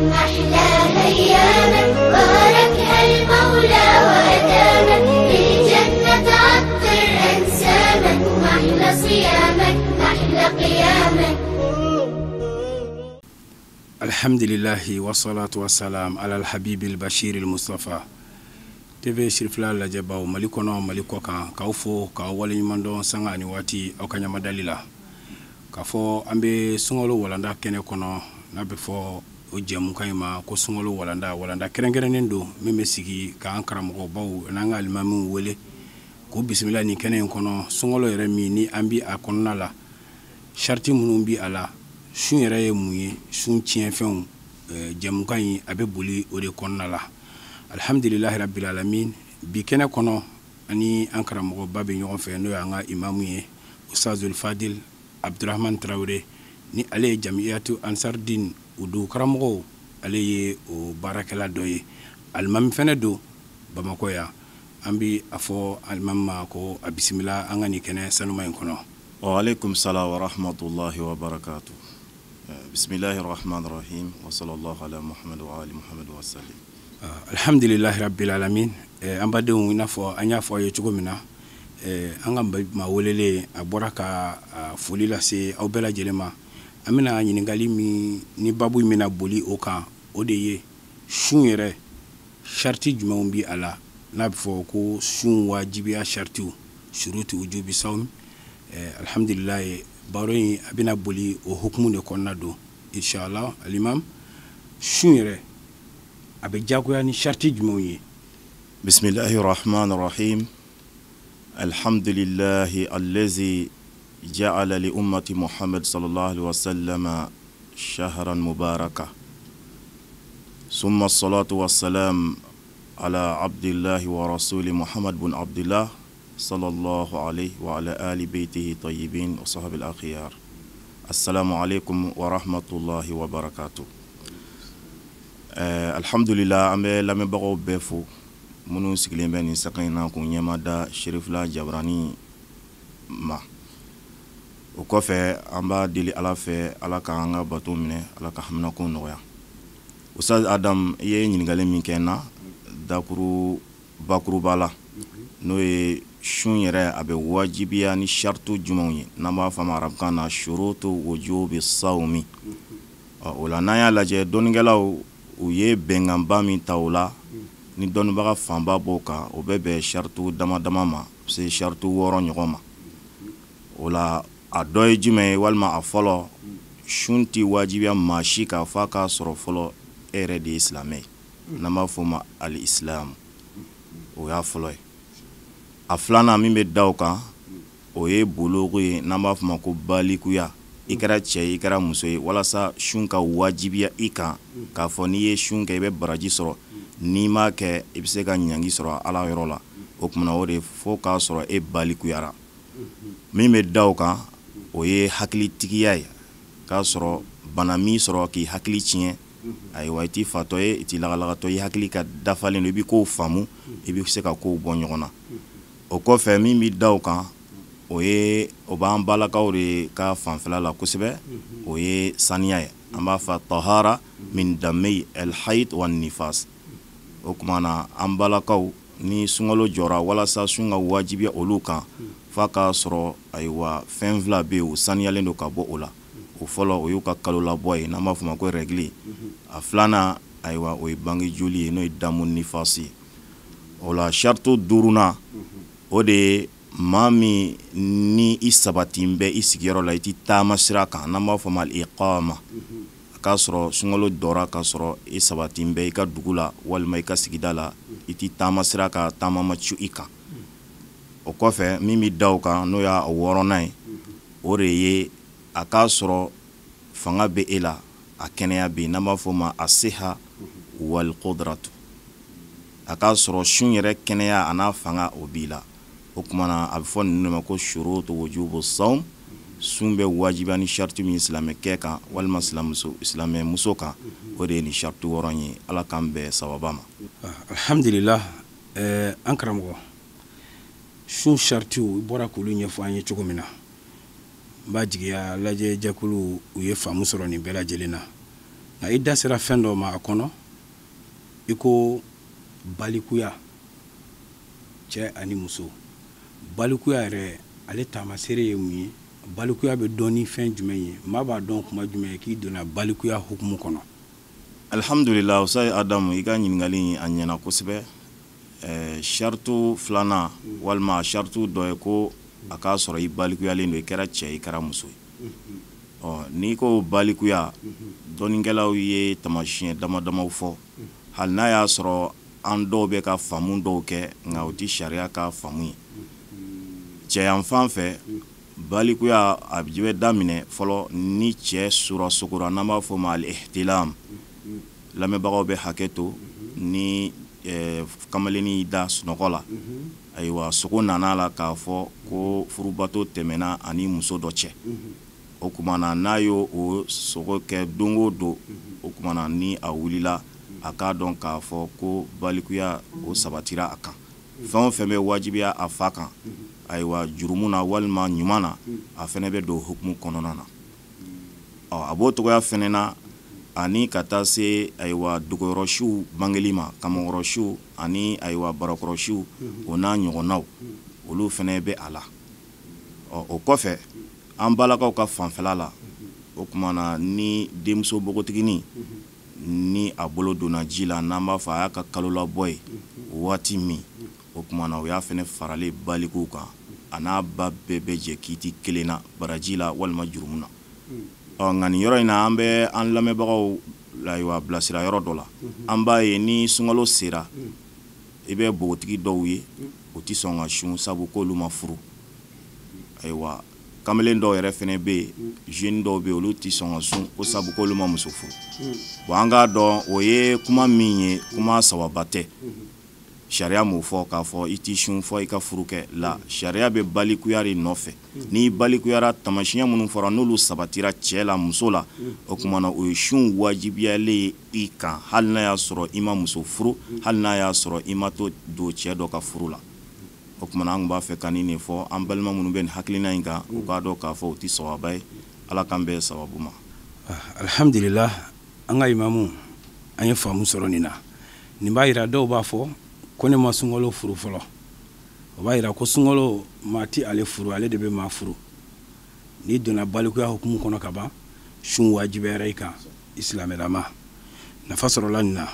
أحلى أيامك باركها المولى وأدامك للجنة عطر أنسامك وأحلى صيامك أحلى قيامك. الحمد لله والصلاة والسلام على الحبيب البشير المصطفى. TV Shirifla la jabaw malikono malikoka kaufo ka wale nyumando sanga ni wati au kanyama dalila kafo ambe sungolo walanda kene kono na befo ojemu kayma ko sungolo walanda kerengere nendo meme sigi ka ankara mo baw na ngal mamu wele ko bismillah ni kene kono sungolo yere mi ni ambi akonna la sharti munumbi ala shun yere muye shun tien fen jemu kay abe boli ode konna la. Alhamdulillah rabbil alamin bi kene kono ani ankara mo babe ñogon fe no nga imamu ye Ustazul Fadil Abdurrahman Traoré ni ale jamiyatu Ansar Din udu karamo ale ye o barakala doye almam fene do Bamako ya ambi afo almamma ko bismillah angani kene sanuma en kono. Wa alaykum salam wa rahmatullahi wa barakatuh. Bismillahir rahmanir rahim wa sallallahu ala Muhammad wa ali Muhammad wa sallim. Alhamdulillah rabbil alamin ambade wona fo anya fo ye chugomina anga ma wolele aboraka folila se aw bela jelema amina nyiningali mi ni babu mina boli oka odeye shun yere sharti jumawbi ala na fo ko shun wajibiya shartu shurutu wujubi sawm alhamdulillah baroyi abina boli o hukmu ne konnado inshallah alimam shun yere أبجاكواني شرطي جموي. بسم الله الرحمن الرحيم. الحمد لله الذي جعل لأمة محمد صلى الله عليه وسلم شهرا مباركا ثم الصلاة والسلام على عبد الله ورسول محمد بن عبد الله صلى الله عليه وعلى آل بيته طيبين وصحب الأخيار. السلام عليكم ورحمة الله وبركاته. Alhamdulillah ambe lame bago befo munu sigilen bɛ ni sakina ko ɲɛmada Shirifla Jabarani ma o kɔfɛ an b'a deli Ala fɛ Ala ka an ka bato minɛ Ala ka hamina ko nɔgɔya. Ustaz Adam i ye ɲininkali min kɛ na dakuru bakuruba la n'o ye sun yɛrɛ a bɛ wajibiya ni shartu jumɛnw ye n'an b'a fɔ a ma arabukan na shurutu wujubi sawmi o la n'an y'a lajɛ dɔnnikɛlaw u ye bɛnkanba min ta o la ni dɔnnibaga fanba b'o kan o bɛ bɛn shartu dama dama ma se shartu 6 ɲɔgɔn ma o la a dɔ ye jumɛn ye walima a fɔlɔ sun ti wajibiya maa si k'a fɔ a k'a sɔrɔ fɔlɔ e yɛrɛ de ye silamɛ ye n'an b'a fɔ o ma al-islam o y'a fɔlɔ ye a filanan min bɛ da o kan o ye bulugu ye n'an b'a fɔ o ma ko balikuya i kɛra cɛ i kɛra muso ye walasa sun ka wajibiya i kan k'a fɔ n'i ye sun kɛ i bɛ baraji sɔrɔ n'i m'a kɛ i bɛ se ka ɲangi sɔrɔ Ala yɔrɔ la o kumana o de fo k'a sɔrɔ e balikuyara min bɛ da o kan o ye hakilitigiya ye k'a sɔrɔ bana min sɔrɔ k'i hakili tiɲɛ ayiwa i t'i fatɔ ye i t'i lagalagatɔ i hakili ka dafalen don i bɛ kow faamu i bɛ se ka kow bɔ ɲɔgɔn na o kɔfɛ min bɛ da o kan o b'an balakaw de ka fanfɛla la kosɛbɛ o ye saniya ye an b'a fɔ tahara min damei el haid wa nifas o kumana an balakaw ni sunkalo jɔra walasa sun ka wajibiya olu kan f'a k'a sɔrɔ ayiwa fɛn fila bɛ yen o saniyalen don ka bɔ o la o fɔlɔ o y'u ka kalo labɔ ye n'an b'a fɔ o ma ko règle a filanan ayiwa o ye bange joli ye n'o ye damu nifas ye o la shartu 5nan o de ye maa min ni i sabatin bɛ i sigiyɔrɔ la i ti taama sira kan n'an b'a fɔ ma iqama a k'a sɔrɔ sunkalo dɔra k'a sɔrɔ i sabatin bɛ i ka dugu la walima i ka sigida la i ti taama sira kan taama ma cu i kan o kɔfɛ min bɛ da o kan n'o y'a 6nan ye o de ye a k'a sɔrɔ fanga bɛ e la a kɛnɛya bɛ yen n'an b'a fɔ o ma asiha wal qudratu a k'a sɔrɔ sun yɛrɛ kɛnɛya a n'a fanga o b'i la o kumana a bɛ fɔ ninnu ma ko shurutu wujubu sawm sun bɛ wajibiya ni sharti min silamɛkɛ kan walima silamɛ muso kan o de ye ni sharti 6 ye Ala k'an bɛn sababa ma. Alhamdulillah an karamɔgɔ sun shartiw bɔra k'olu ɲɛfɔ an ye cogo min na n b'a jigiya lajɛ jɛkulu u ye faamu sɔrɔ nin bɛɛ lajɛlen na nka i da sera fɛn dɔ ma a kɔnɔ i ko balikuya cɛ ani muso balikuya yɛrɛ ale taamasere ye mun ye balikuya bɛ dɔn ni fɛn jumɛn ye maa b'a dɔn kuma jumɛn ye k'i donna balikuya hukumu kɔnɔ. alhamdulillah Usai Adamu i ka ɲininkali a ɲɛna kosɛbɛ. Shartu filanan walima shartu dɔ ye ko a k'a sɔrɔ i balikuyalen don i kɛra cɛ i kɛra muso ye. N'i ko balikuya dɔnnikɛlaw ye tamasiyɛn damadamaw fɔ hali n'a y'a sɔrɔ an dɔw bɛ ka faamu dɔw kɛ nka o tɛ sariya ka faamu ye. Cɛyan fan fɛ balikuya a bɛ daminɛ fɔlɔ ni cɛ sura sogora n'an b'a fɔ ma al-ihtilam lamɛnbagaw bɛ hakɛ to ni kamalenni da sunɔgɔ la ayiwa sogo nana la k'a fɔ ko furubato tɛmɛna ani muso dɔ cɛ o kumana n'a y'o o sogo kɛ don o don o kumana ni a wulila a k'a dɔn k'a fɔ ko balikuya o sabatira a kan fɛn o fɛn bɛ wajibiya a fa kan ayiwa jurumu na walima ɲuman na a fɛnɛ bɛ don hukumu kɔnɔna na a b'o togoya fɛnɛ na ani ka taa se ayiwa dogoyɔrɔsiw bangeli ma kamakɔrɔsiw ani ayiwa barakɔrɔsiw o n'a ɲɔgɔnnaw olu fɛnɛ bɛ a la o kɔfɛ an balakaw ka fanfɛla la o kumana ni denmuso bogotigini ni a bolo donna ji la n'an b'a fɔ a y'a ka kalo labɔ ye waati min o kumana o y'a fɛnɛ faralen balikuw kan a n'a ba bɛɛ bɛ jɛ kiti kelen na baraji la walima jurumu na nka nin yɔrɔ in na an bɛ an lamɛnbagaw ayiwa bilasira yɔrɔ dɔ la an b'a ye ni sunkalo sera i bɛ bogotigi dɔw ye o tɛ sɔn ka sun sabu k'olu ma furu ayiwa kamalen dɔw yɛrɛ fɛnɛ bɛ yen jeune dɔw bɛ yen olu tɛ sɔn ka sun ko sabu k'olu ma muso furu bon an k'a dɔn o ye kuma min ye kuma sababa tɛ sariya m'o fɔ k'a fɔ i t'i sun fɔ i ka furu kɛ la sariya bɛ balikuya de nɔfɛ n'i balikuyara tamasiyɛn minnu fɔra n'olu sabatira cɛ la muso la o kumana o ye sun wajibiyalen ye i kan hali n'a y'a sɔrɔ i ma muso furu hali n'a y'a sɔrɔ i ma to don cɛ dɔ ka furu la o kumana an b'a fɛ ka nin de fɔ an balima minnu bɛ nin hakilina in kan u k'a dɔn k'a fɔ o tɛ sababa ye ala k'an bɛɛ sababu ma. alhamdulillah an ka imamu an ye faamu sɔrɔ nin na nin b'a yira dɔw b'a fɔ ko ne ma sunkalo furu fɔlɔ o b'a yira ko sunkalo maa ti ale furu ale de bɛ maa furu n'i donna balikuya hukumu kɔnɔ ka ban sun wajibiyara i kan isilamɛlama nafa sɔrɔla nin na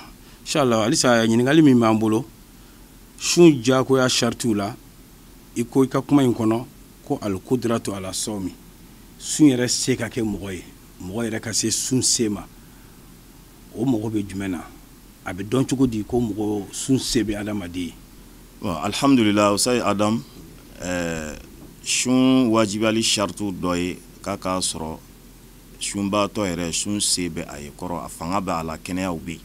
inshallah halisa ɲininkali min b'an bolo sun jagoya shartiw la i ko i ka kuma in kɔnɔ ko al-qudratu ala sawmi sun yɛrɛ se ka kɛ mɔgɔ ye mɔgɔ yɛrɛ ka se sun se ma o mɔgɔ bɛ jumɛn na a bɛ dɔn cogo di ko mɔgɔ sun se bɛ adamaden ye. alhamdulillah Usai Adam sun wajibiyali shartu dɔ ye k'a k'a sɔrɔ sunbaatɔ yɛrɛ sun se bɛ a ye kɔrɔ a fanga bɛ a la kɛnɛyaw bɛ yen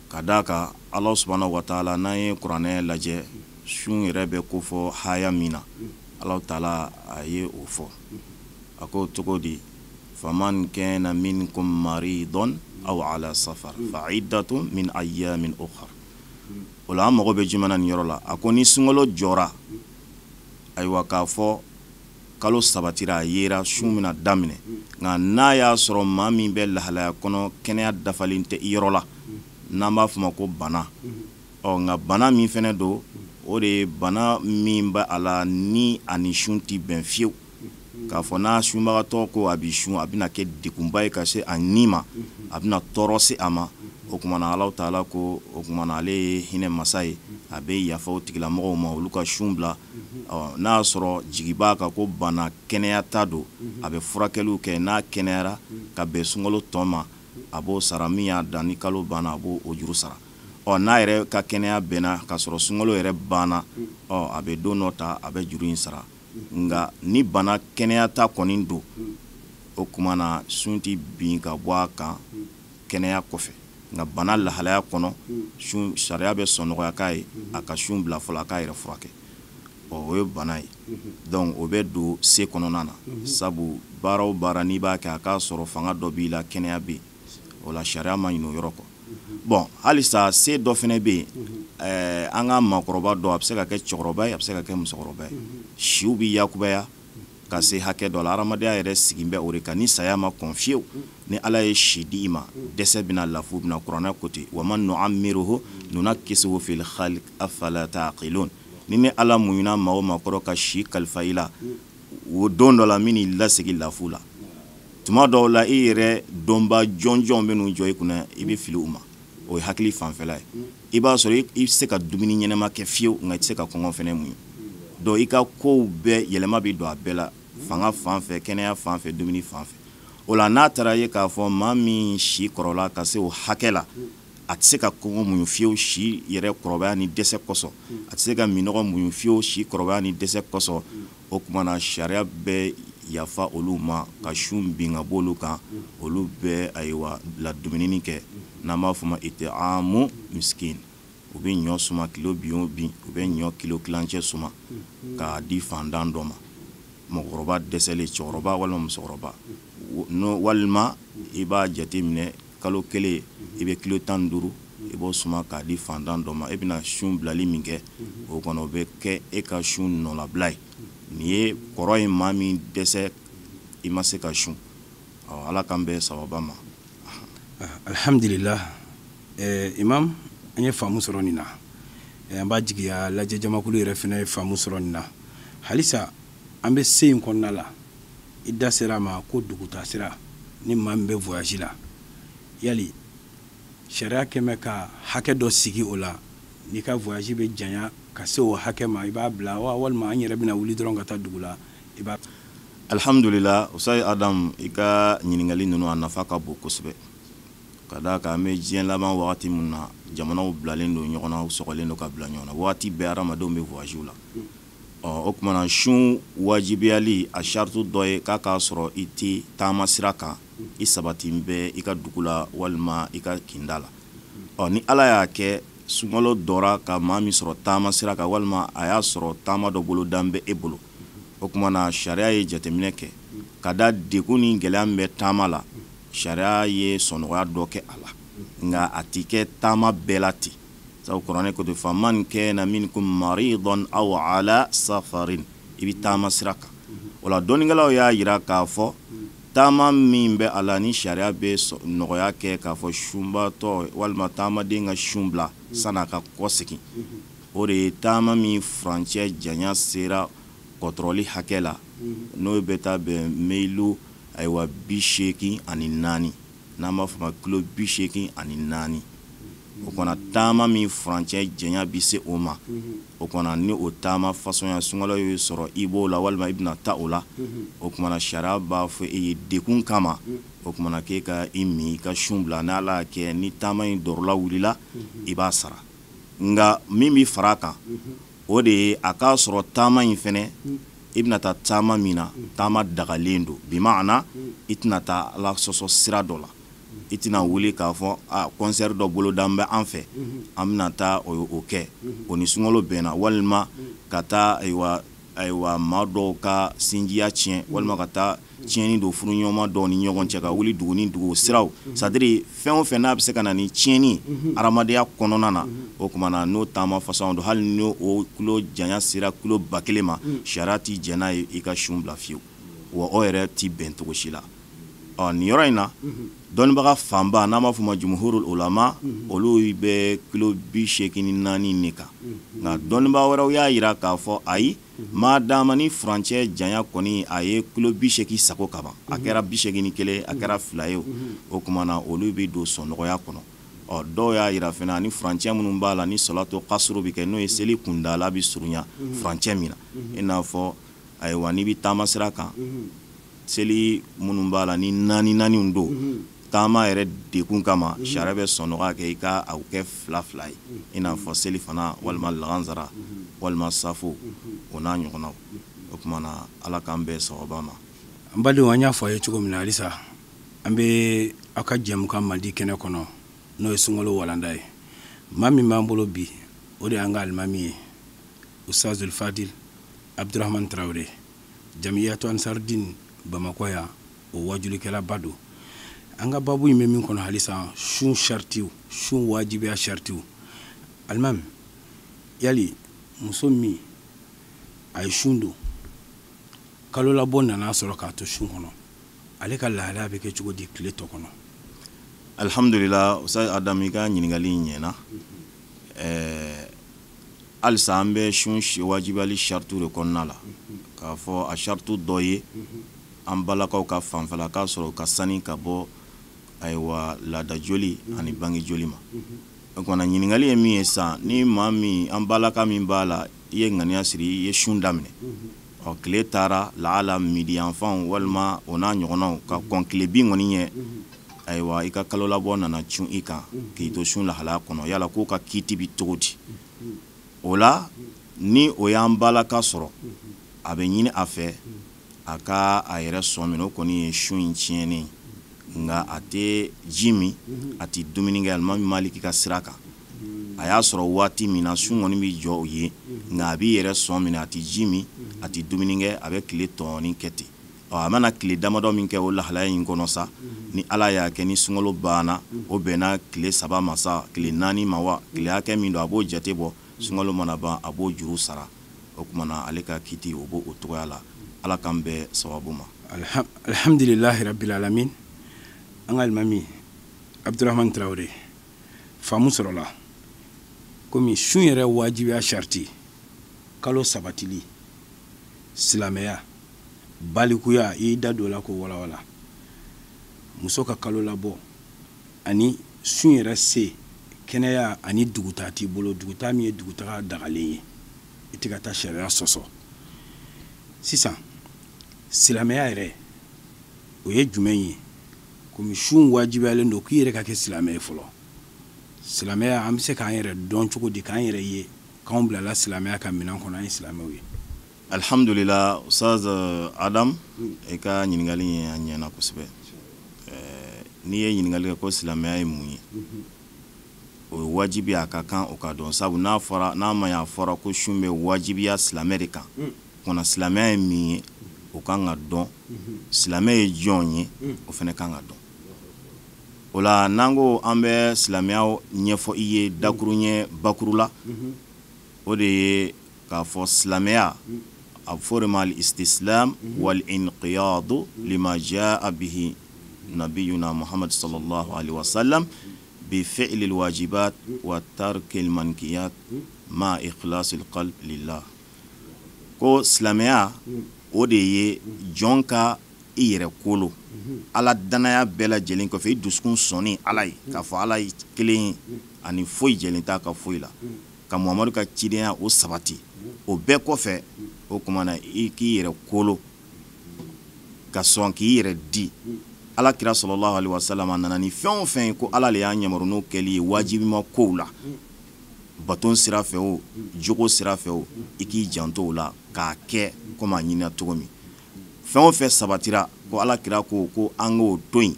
ka d'a kan ala subhanahu wa ta'ala n'an ye kuranɛ lajɛ sun yɛrɛ bɛ ko fɔ haya min na ala ta'ala a ye o fɔ a ko cogo di faman kana minkum maridun aw ala safar fa iddatun min ayyamin ukhra o la an mago bɛ jumɛn nin yɔrɔ la a ko ni sunkalo jɔra ayiwa k'a fɔ kalo sabatira a yera sun mina daminɛ nka n'a y'a sɔrɔ maa min bɛ lahalaya kɔnɔ kɛnɛya dafalen tɛ i yɔrɔ la n'an b'a fɔ ma ko bana nka bana min fɛnɛ don o de ye bana min bɛ a la ni a ni sun ti bɛn fiyewu k'a fɔ n'a sunbagatɔ ko a bi sun a bɛna kɛ degunba ye ka se a ni ma a bɛna tɔɔrɔ se a ma o kumana Alahu Taala ko o kumana ale ye hinɛ masa ye a bɛ yafa o tigilamɔgɔw ma olu ka sun bila n'a y'a sɔrɔ jigi b'a kan ko bana kɛnɛya ta don a bɛ furakɛliw kɛ n'a kɛnɛyara ka bɛn sunkalo tɔ ma a b'o sara min y'a dan ni kalo banna a b'o juru sara n'a yɛrɛ ka kɛnɛya bɛnna ka sɔrɔ sunkalo yɛrɛ banna a bɛ don dɔ ta a bɛ juru in sara nka ni bana kɛnɛya ta kɔni don o kumana sun ti bin ka bɔ a kan kɛnɛya kɔfɛ nka bana lahalaya kɔnɔ sun sariya bɛ sɔn nɔgɔya k'a ye a ka sun bila fɔlɔ a k'a yɛrɛ furakɛ o ye bana ye donc o bɛ don se kɔnɔna na sabu baara o baara n'i b'a kɛ a k'a sɔrɔ fanga dɔ b'i la kɛnɛya bɛ yen o la sariya ma ɲinɛ o yɔrɔ kɔ bon halisa se dɔ fɛnɛ bɛ yen an ka maakɔrɔba dɔ a bɛ se ka kɛ cɛkɔrɔba ye a bɛ se ka kɛ musokɔrɔba ye siw bɛ yakubaya ka se hakɛ dɔ la hadamadenya yɛrɛ sigin bɛ o de kan ni saya ma kɔn fiyewu ni ala ye si di i ma dɛsɛ bɛna lafu bɛna kuranɛ ko ten wa man nu'ammiruhu nunakkisuhu fil khalq afala taqilun ni ala muɲuna maa o maa kɔrɔ ka si kalifa i la o don dɔ la min n'i lasegi lafu la tuma dɔw la i yɛrɛ dɔnba jɔnjɔn bɛ n'u jɔ i kunna i bɛ fili u ma o ye hakili fanfɛla ye i b'a sɔrɔ i bɛ se ka dumuni ɲɛnama kɛ fiyewu nka i tɛ se ka kɔngɔ fɛnɛ muɲu donc i ka kow bɛɛ yɛlɛma bɛ don a bɛɛ la fanga fan fɛ kɛnɛya fan fɛ dumuni fan fɛ o la n'a taara ye k'a fɔ maa min si kɔrɔla ka se o hakɛ la a tɛ se ka kɔngɔ muɲu fiyewu si yɛrɛ kɔrɔbaya ni dɛsɛ kosɔn a tɛ se ka minɔgɔ muɲu fiyewu si kɔrɔbaya ni dɛsɛ kosɔn o tuma na sariya bɛ yafa olu ma ka sun bin ka bɔ olu kan olu bɛ ayiwa bila dumuni kɛ n'an b'a fɔ ma it'aamu miskin u bɛ ɲɔ suma kilo bin o bin u bɛ ɲɔ kilo kilancɛ suma k'a di fantan dɔ ma mɔgɔkɔrɔba dɛsɛlen cɛkɔrɔba walima musokɔrɔba walima i b'a jate minɛ kalo kelen i bɛ kilo 15 i b'o suma k'a di fantan dɔ ma e bɛna sun bilali min kɛ o kɔnɔ o bɛ kɛ e ka sun nɔlabila ye nin ye kɔrɔ ye maa min dɛsɛ i ma se ka sun ala k'an bɛɛ sababa ma alhamdulillah imam an ye faamu sɔrɔ nin na an b'a jigiya lajɛ jamakulu yɛrɛ fana ye faamu sɔrɔ nin na halisa an bɛ se in kɔnɔna la i da sera ma ko duguta sira ni maa min bɛ voyage la yali sariya kɛmɛ ka hakɛ dɔ sigi o la n'i ka voyage bɛ janya ka se o hakɛ ma i b'a bila walima an yɛrɛ bɛna wuli dɔrɔn ka taa dugu la i b'a alhamdulillah Usayi Adam i ka ɲininkali ninnu a nafa ka bon kosɛbɛ ka d'a kan an bɛ diɲɛ laban wagati min na jamanaw bilalen don ɲɔgɔn na u sɔgɔlen don ka bila ɲɔgɔn na wagati bɛɛ hadamadenw bɛ voyage la o tuma na sun wajibiyali a saritu dɔ ye k'a k'a sɔrɔ i tɛ taama sira kan i sabatin bɛ i ka dugu la walima i ka kinda la ni ala y'a kɛ sunkalo dɔra ka maa min sɔrɔ taama sira kan walima a y'a sɔrɔ taama dɔ bolo dan bɛ e bolo o tuma na sariya ye jateminɛ kɛ ka da degun ni gɛlɛya min bɛ taama la sariya ye sɔnɔgɔya dɔ kɛ a la nka a ti kɛ taama bɛɛ la ten sabu kuranɛ ko ten faman kana minkum maridan aw ala safarin i bɛ taama sira kan o la dɔnnikɛlaw y'a yira k'a fɔ taama min bɛ a la ni sariya bɛ nɔgɔya kɛ k'a fɔ sunbatɔ walima taamaden ka sun bila san'a ka kɔsegin o de ye taama min furancɛ janya sera kɔtɔrɔli hakɛ la n'o bɛ taa bɛn meilu ayiwa 84 n'an b'a fɔ ma kilo 84 o kɔnɔ taama min furancɛ janya bi se o ma o kɔnɔ ni o taama fasɔnya sunkalo y'o sɔrɔ i b'o la walima i bɛna taa o la o kumana sariya b'a fɔ e ye dekun kama o kumana k'e ka i min i ka sun bila n'ala y'a kɛ ni taama in dɔrɔla wulila i b'a sara nka min bi fara a kan o de ye a k'a sɔrɔ taama in fɛnɛ i bɛna taa taama min na taama dagalen don bi maana i tɛna taa ala sɔsɔ sira dɔ la i tɛna wuli k'a fɔ concert dɔ bolodan bɛ an fɛ an bɛna taa o kɛ o ni sunkalo bɛnna walima ka taa ayiwa maa dɔw ka sinjiya tiɲɛ walima ka taa tiɲɛni don furuɲɔgɔnma dɔw ni ɲɔgɔn cɛ ka wuli dugu ni dugu siraw c'est-à-dire fɛn o fɛn n'a bɛ se ka na ni tiɲɛni adamadenya kɔnɔna na o tuma na n'o taama fasɔn don hali n'o kilo janya sera kilo 1000 ma sariya t'i jɛn n'a ye i ka sun bila fiyewu wa o yɛrɛ t'i bɛn cogo si la nin yɔrɔ in na dɔnnibaga fanba n'an b'a fɔ ma jumhurul ulama olu bɛ kilo 84 ne kan nka dɔnnibaga wɛrɛw y'a yira k'a fɔ ayi maa dama ni furancɛ janya kɔni a ye kilo 80 sago ka ban a kɛra 81 a kɛra 2 ye o tuma na olu bɛ don sɔnɔgɔya kɔnɔ dɔw y'a yira fana ni furancɛ minnu b'a la ni salatu kasuru bɛ kɛ n'o ye seli kundala bɛ surunya furancɛ min na i n'a fɔ ayiwa n'i bɛ taama sira kan seli minnu b'a la ni naani don taama yɛrɛ dekun kama sariya bɛ sɔnɔgɔya kɛ i ka aw kɛ 2 ye i n'a fɔ seli fana walima lagansara walima safo o n'a ɲɔgɔnnaw o tuma na ala k'an bɛɛ sababa ma an badenw an y'a fɔ a ye cogo min na halisa an bɛ aw ka jɛmukan mandi kɛnɛ kɔnɔ n'o ye sunkalo walanda ye maa min b'an bolo bi o de y'an ka alimami ye Ustazul Fadil Abdurahman Traore Jamiyatu Ansardin Bamakɔ yan o wajulikɛlaba don an ka babu in bɛ min kɔnɔ halisa sun shartiw sun wajibiya shartiw alimami yali muso min a ye sun don kalo labɔ nana sɔrɔ k'a to sun kɔnɔ ale ka lahalaya bɛ kɛ cogo di tile tɔ kɔnɔ. Alhamdulillah, Ustaz Adam i ka ɲininkali ɲɛna. Halisa an bɛ sun wajibiyali shartu de kɔnɔna la k'a fɔ a shartu dɔ ye an balakaw ka fanfɛla k'a sɔrɔ ka sani ka bɔ ayiwa laada joli ani bange joli ma. O kumana ɲininkali ye min ye sisan ni maa min an balaka min b'a la i ye ŋaniya siri i ye sun daminɛ ɔ tile taara laala midi yanfanw walima o n'a ɲɔgɔnnaw ka kɔn tile bin kɔni ɲɛ ayiwa i ka kalo labɔ nana cun i kan k'i to sun lahalaya kɔnɔ yala k'o ka kiiti bi cogo di. O la ni o y'an balaka sɔrɔ a bɛ ɲini a fɛ a ka a yɛrɛ sɔn minɛ o kɔni ye sun in tiɲɛnen nka a tɛ ji min a tɛ dumuni kɛ alimami Maliki ka sira kan a y'a sɔrɔ waati min na sun kɔni bɛ jɔ u ye nka a b'i yɛrɛ sɔn minɛ a tɛ ji min a tɛ dumuni kɛ a bɛ tile tɔɔni kɛ ten a mana tile damadɔ min kɛ o lahalaya in kɔnɔ sa ni Ala y'a kɛ ni sunkalo banna o bɛnna tile 3 ma sa tile 4 ma wa tile hakɛ min don a b'o jate bɔ sunkalo mana ban a b'o juru sara o kumana ale ka kiti o b'o togoya la Ala k'an bɛɛ sababu ma. Alhamdulillahi rabbil alamin. An ka alimami Abdurahmane Traoré faamu sɔrɔla komi sun yɛrɛ wajibiya sharti kalo sabatili silamɛya balikuya i da don la ko walawala muso ka kalo labɔ ani sun yɛrɛ se kɛnɛya ani dugutaa t'i bolo dugutaa min ye dugutaga dagalen ye i tɛ ka taa sariya sɔsɔ sisan silamɛya yɛrɛ o ye jumɛn ye komi sun wajibiyalen don k'i yɛrɛ ka kɛ silamɛ ye fɔlɔ silamɛya an bɛ se k'an yɛrɛ dɔn cogo di k'an yɛrɛ ye k'anw bilala silamɛya ka minɛn kɔnɔ an ye silamɛw ye. Alhamdulillah, Ustaz Adam i ka ɲininkali ye a ɲɛna kosɛbɛ. N'i ye ɲininkali kɛ ko silamɛya ye mun ye o ye wajibi a ka kan o ka dɔn sabu n'a ma y'a fɔra ko sun bɛ wajibiya silamɛ de kan kɔnɔ silamɛya ye min ye o kan ka dɔn silamɛ ye jɔn ye o fana kan ka dɔn. O la n'an ko an bɛ silamɛya ɲɛfɔ i ye dakuruɲɛ bakuru la o de ye k'a fɔ silamɛya a bɛ fɔ o de ma al-istislam wal-inqiyadu lima jaa bihi nabiyuna Muhammad sallallahu alaihi wa sallam bi fi'li al-wajibat wa tarki al-mankiyat ma ikhlas al-qalb lillah. Ko silamɛya o de ye jɔn ka i yɛrɛ kolo Ala danaya bɛɛ lajɛlen kɔfɛ i dusukun sɔnni Ala ye k'a fɔ Ala ye kelen ye ani foyi jɛlen t'a ka foyi la ka Muhamadu ka cidenya o sabati o bɛɛ kɔfɛ o kumana i k'i yɛrɛ kolo ka sɔn k'i yɛrɛ di Ala kira sallallahu alaihi wasallam a nana ni fɛn o fɛn ye ko Ala le y'a yamaru n'o kɛli ye wajibima kow la baton sira fɛ o jogo sira fɛ o i k'i janto o la k'a kɛ komi a ɲinina cogo min fɛn o fɛn sabatira ko Ala kira ko an k'o to yen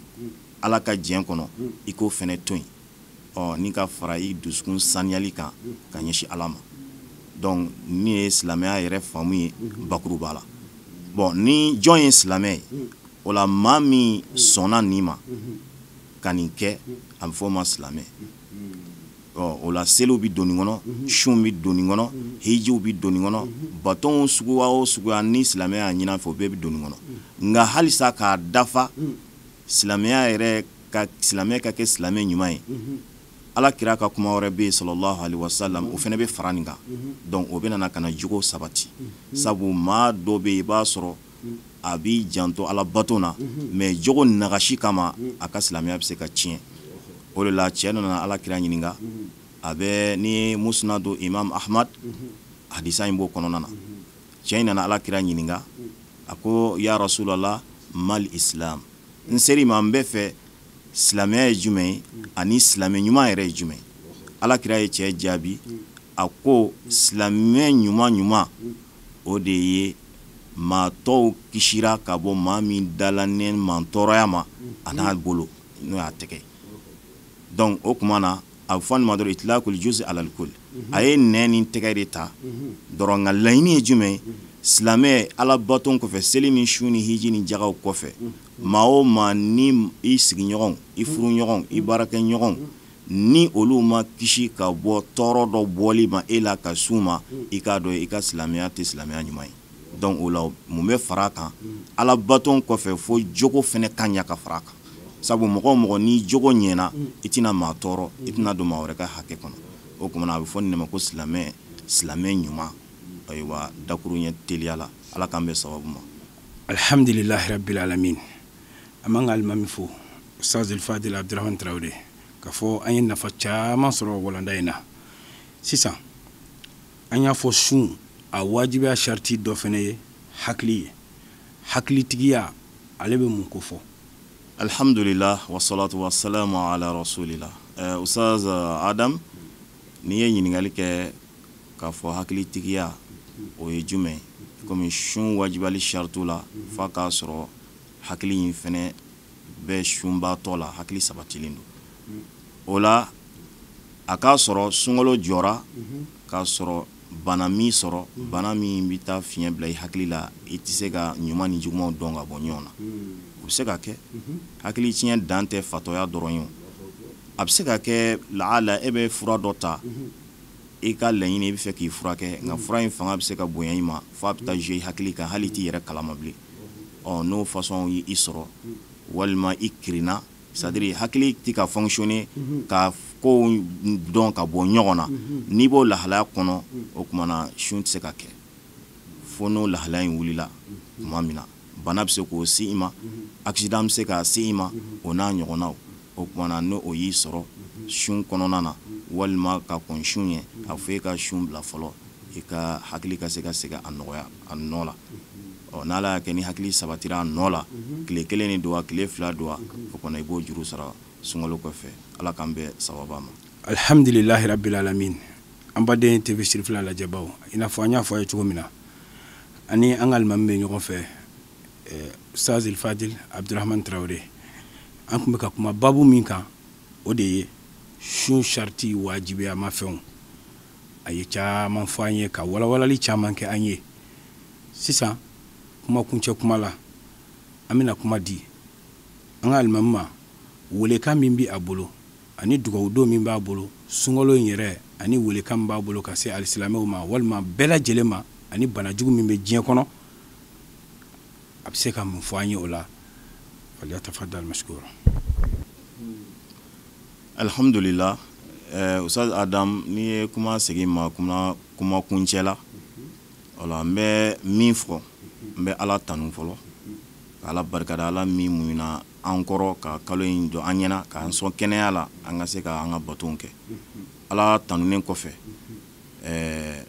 Ala ka diɲɛ kɔnɔ i k'o fɛnɛ to yen ni ka fara i dusukun saniyali kan ka ɲɛsin Ala ma donc ni ye silamɛya yɛrɛ faamu ye bakuruba la bon ni jɔn ye silamɛ ye o la maa min sɔnna nin ma ka nin kɛ a bɛ fɔ o ma silamɛ o la seliw bi don nin kɔnɔ sun bi don nin kɔnɔ hijiw bi don nin kɔnɔ batonw suguya o suguya ni silamɛya ɲinan fɛ o bɛɛ bi don nin kɔnɔ nka halisa k'a dafa silamɛya ka kɛ silamɛ ɲuman ye Ala kira ka kuma wɛrɛ bɛ yen sallallahu alaihi wasallam o fana bɛ fara nin kan donc o bɛ nana ka na jogo sabati sabu maa dɔ bɛ yen i b'a sɔrɔ a b'i janto Ala bato na mais jogo nagasi kama a ka silamɛya bɛ se ka tiɲɛ o de la cɛ nana Ala kira ɲininka a bɛ ni musnadu Imam Ahmad hadisa in b'o kɔnɔna na cɛ in nana Ala kira ɲininka a ko ya Rasulallah mal islam n seri ma n bɛ fɛ silamɛya ye jumɛn ye ani silamɛ ɲuman yɛrɛ ye jumɛn Ala kira ye cɛ jaabi a ko silamɛ ɲuman o de ye maa tɔw kisira ka bɔ maa min dalannen mantɔrɔya ma a n'a bolo n'o y'a tɛgɛ donc o kuma na a bɛ fɔ nin ma dɔrɔn itlaqul juz alal kull a ye nɛn ni tɛgɛ de ta dɔrɔn nka laɲini ye jumɛn ye silamɛ Ala bato kɔfɛ seli ni su ni hiji ni jagaw kɔfɛ maa o maa ni i sigiɲɔgɔn i furuɲɔgɔn i baarakɛɲɔgɔn ni olu ma kisi ka bɔ tɔɔrɔ dɔ bɔli ma e la ka s'u ma i k'a dɔn i ka silamɛya tɛ silamɛya ɲuman ye donc o la mun bɛ fara kan ala baton kɔfɛ fo jogo fɛnɛ ka ɲa ka fara kan sabu mɔgɔ mɔgɔ ni jogo ɲɛna i tɛna maa tɔɔrɔ i tɛna don maa wɛrɛ ka hakɛ kɔnɔ o kumana a bɛ fɔ nin de ma ko silamɛ ɲuman ayiwa dakuru ɲɛ teliya la ala k'an bɛ sababu ma alhamdulillahi rabbil alamin an b'an ka alimami fo Ustaz Fadil Abdurahman Traore ka fɔ an ye nafa caman sɔrɔ walanda in na sisan an y'a fɔ sun a wajibiya sharti dɔ fɛnɛ ye hakili ye hakilitigiya ale bɛ mun ko fɔ alhamdulillah wassalatu wassalamu ala rasulillah Ustaz Adam ni ye ɲininkali kɛ k'a fɔ hakilitigiya o ye jumɛn komi sun wajibali shartu la f'a k'a sɔrɔ hakili in fɛnɛ bɛ sunbatɔ la hakili sabatilen don o la a k'a sɔrɔ sunkalo jɔra k'a sɔrɔ bana min sɔrɔ bana min bɛ taa fiɲɛ bila i hakili la i tɛ se ka ɲuman ni jugumanw dɔn ka bɔ ɲɔgɔn na o bɛ se ka kɛ hakili tiɲɛ dan tɛ fatɔya dɔrɔn ye a bɛ se ka kɛ lahala e bɛ fura dɔ ta i ka laɲini i bɛ fɛ k'i furakɛ nka fura in fanga bɛ se ka bonya i ma f'a bɛ taa jouer i hakili kan hali i t'i yɛrɛ kalama bilen n'o façon y'i sɔrɔ walima i kirinna c'est-à-dire hakili tɛ ka fonctionner ka ko dɔn ka bɔ ɲɔgɔn na n'i b'o lahalaya kɔnɔ o kumana sun tɛ se ka kɛ fo n'o lahalaya in wulila tuma min na bana bɛ se k'o se i ma accident bɛ se k'a se i ma o n'a ɲɔgɔnnaw o kumana n'o y'i sɔrɔ sun kɔnɔna na walima ka kɔn sun ye a fɔ e ka sun bila fɔlɔ i ka hakili ka se ka segin a nɔgɔya a nɔ la n'ala y'a kɛ ni hakili sabatira a nɔ la tile kelen ni don wa tile fila don wa o kɔnɔ i b'o juru sara sunkalo kɔfɛ ala k'an bɛ sababa ma alhamdulillahi rabbil alamin an baden TV Sirifila lajɛbaw i n'a fɔ an y'a fɔ a ye cogo min na ani an ka alimami bɛ ɲɔgɔn fɛ Ustaz Fadil Abdurahman Traore an tun bɛ ka kuma babu min kan o de ye sun sharti wajibiya ma fɛnw a ye caman fɔ an ye ka walawalali caman kɛ an ye sisan kuma kuncɛ kuma la an bɛna kuma di an ka alimami ma welekan min bɛ a bolo ani dugawudon min b'a bolo sunkalo in yɛrɛ ani welekan min b'a bolo ka se alisilamɛw ma walima bɛɛ lajɛlen ma ani banajugu min bɛ diɲɛ kɔnɔ a bɛ se ka mun fɔ an ye o la falyatafaddal mashkura alhamdulillah Ustaz Adam ni ye kuma segin ma kuma kuncɛ la wala n bɛ min fɔ n bɛ ala tanu fɔlɔ ka ala barikada ala min muɲuna an kɔrɔ ka kalo in jɔ an ɲɛna k'an sɔn kɛnɛya la an ka se ka an ka batow kɛ ala tanunen kɔfɛ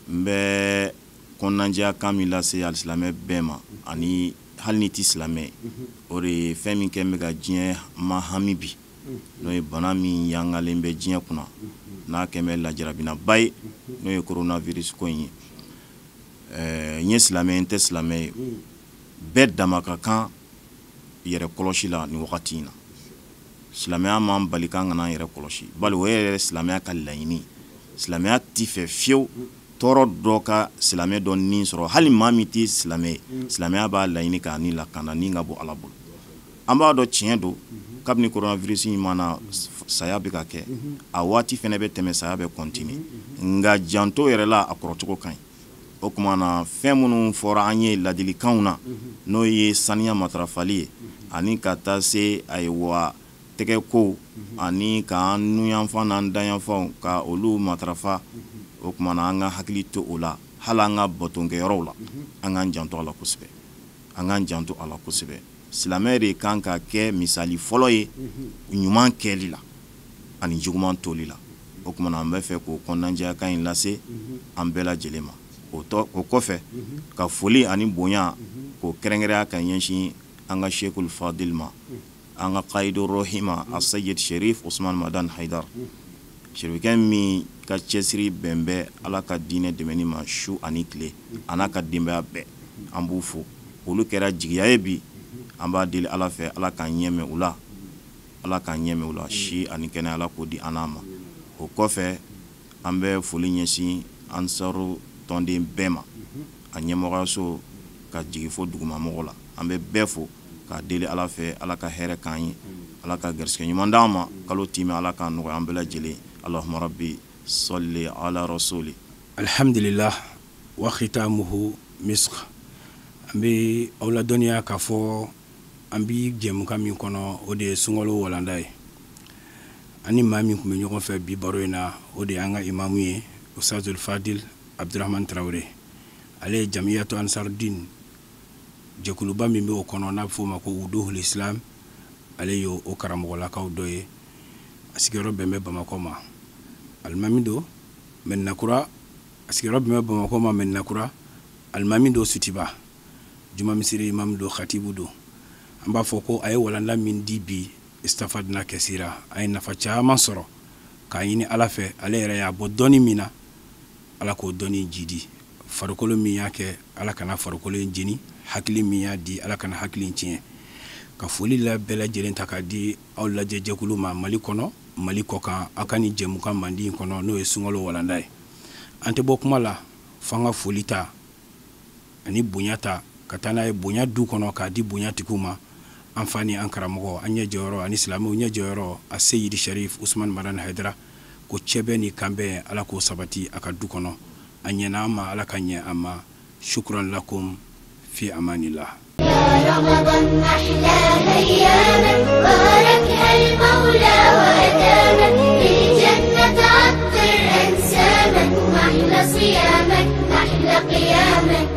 n bɛ kɔnɔnajɛya kan min lase alisilamɛ bɛɛ ma ani hali ni tɛ silamɛ o de ye fɛn min kɛ n bɛ ka diɲɛ ma hami bi n'o ye bana min yangalen bɛ diɲɛ kunna n'a kɛ bɛ lajarabinaba ye n'o ye coronavirus ko in ye n ye silamɛ n tɛ silamɛ ye bɛɛ dama ka kan yɛrɛ kɔlɔsi la nin wagati in na silamɛya m'an bali k'an kana yɛrɛ kɔlɔsi bali o yɛrɛ silamɛya ka laɲini silamɛya t'i fɛ fiyewu tɔɔrɔ dɔ ka silamɛ dɔ nin sɔrɔ hali maa min tɛ silamɛ ye silamɛya b'a laɲini k'a ni lakanda ni ka bɔ ala bolo an b'a dɔn tiɲɛ don kabini coronavirus in mana saya bɛ ka kɛ a waati fɛnɛ bɛ tɛmɛ saya bɛ continuer nka janto yɛrɛ la a kɔrɔcogo ka ɲi o kumana fɛn minnu fɔra an ye ladilikanw na n'o ye saniya matarafali ye ani ka taa se ayiwa tɛgɛko ani k'an nuyanfan n'an dayanfanw ka olu matarafa o kumana an ka hakili to o la hali an ka batonkɛyɔrɔw la an k'an janto a la kosɛbɛ an k'an janto a la kosɛbɛ silamɛ de kan ka kɛ misali fɔlɔ ye ɲuman kɛli la ani juguman toli la o kumana an bɛ fɛ k'o kɔnɔnajɛyakan in lase an bɛɛ lajɛlen ma o kɔfɛ ka foli ani bonya k'o kɛrɛnkɛrɛnya ka ɲɛsin an ka Sheikhul Fadil ma an ka Qaidu Rohima Asayid Sherif Usman Madan Haidar sherifkɛ min ka cɛsiri bɛn bɛ ala ka diinɛ dɛmɛni ma su ani tile a n'a ka denbaya bɛɛ an b'u fo olu kɛra jigiya ye bi an b'a deli ala fɛ ala k'an ɲɛmɛ u la ala k'an ɲɛmɛ u la si ani kɛnɛ ala k'o di an n'a ma o kɔfɛ an bɛ foli ɲɛsin ansaru tɔnden bɛɛ ma a ɲɛmɔgɔyaso ka jigi fo dugumamɔgɔ la an bɛ bɛɛ fo k'a deli ala fɛ ala ka hɛrɛ k'an ye ala ka garisɛgɛ ɲuman d'an ma kalo timɛ ala k'an nɔgɔya an bɛɛ lajɛlen allahumma rabbi salli ala rasuli alhamdulillah wa khitamuhu misk ambe awla doniya ka fo ambi jemuka min kono o de sungolo walanda ani mami kuma ɲɔgɔn fɛ bi baro in na o de an ka imamu ye Ustazul Fadil Abdurrahman Traore ale jamiyatu Ansarudin jɛkuluba min bɛ o kɔnɔ n'a bɛ fɔ o ma ko Wuduhul Islam ale yo o karamɔgɔlakaw dɔ ye a sigiyɔrɔ bɛn bɛ Bamakɔ ma alimami do Medina Kura a sigiyɔrɔ bɛn bɛ Bamakɔ ma Medina Kura alimami do Sutiba juma misiri imam do khatibu do an b'a fɔ ko a ye walanda min di bi istafadna kasira a ye nafa caman sɔrɔ k'a ɲini Ala fɛ ale yɛrɛ y'a bɔ dɔnni min na Ala k'o dɔnni jidi farikolo min y'a kɛ Ala kana farikolo in jeni hakili min y'a di Ala kana hakili in tiɲɛ ka foli la bɛɛ lajɛlen ta k'a di aw lajɛ jɛkulu ma Mali kɔnɔ Mali kɔkan aw ka ni jɛmukan mandi in kɔnɔ n'o ye sunkalo walanda ye an tɛ bɔ kuma la f'an ka foli ta ani bonya ta ka taa n'a ye bonya du kɔnɔ k'a di bonya tigiw ma an fa ni an karamɔgɔ an ɲɛ jɔyɔrɔ ani silamɛw ɲɛ jɔyɔrɔ a Seyidi Sharif Usman Maran Haidara ko cɛbɛ ni kanbɛn Ala k'o sabati a ka du kɔnɔ a ɲɛna an ma Ala ka ɲɛ an ma shukran lakum fi amanillah. يا رمضان أحلى أيامك باركها المولى وأدامك للجنة عطر أنسامك وأحلى صيامك أحلى قيامك